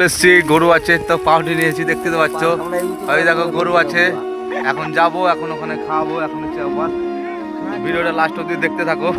এসছি গরু আছে তো পাউডি নিয়েছি দেখতে তো পাচ্ছ। ওই দেখো গরু আছে, এখন যাব, এখন ওখানে খাওয়াবো। এখন হচ্ছে আবার ভিডিওটা লাস্ট অবধি দেখতে থাকো।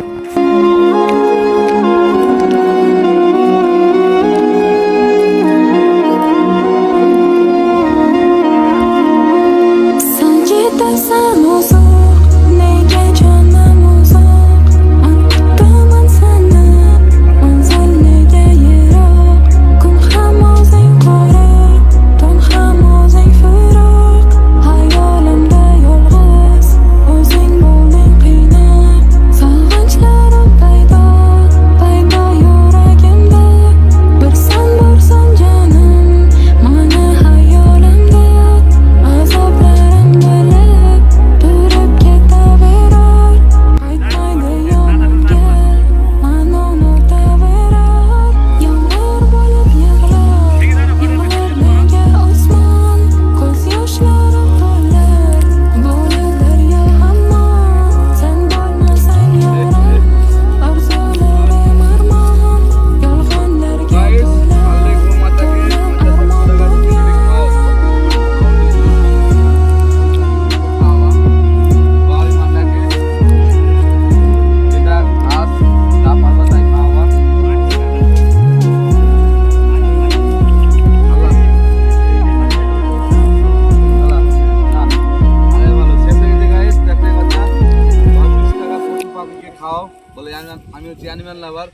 বলে আমি হচ্ছে অ্যানিম্যাল লাভার,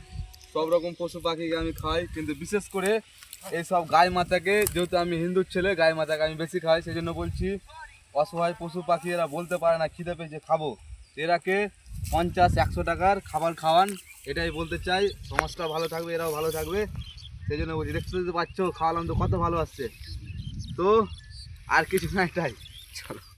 সব রকম পশু পাখিকে আমি খাই, কিন্তু বিশেষ করে এইসব গাই মাতাকে, যেহেতু আমি হিন্দুর ছেলে, গাই মাতাকে আমি বেশি খাই। সেই জন্য বলছি, অসহায় পশু পাখি এরা বলতে পারে না খিদে পেয়েছে খাবো, এরাকে 50-100 টাকার খাবার খাওয়ান, এটাই বলতে চাই। সমাজটা ভালো থাকবে, এরাও ভালো থাকবে, সেই জন্য বলছি। দেখতে তো পাচ্ছ খাওয়ালাম তো কত ভালো আসছে, তো আর কিছু না, এটাই। চলো।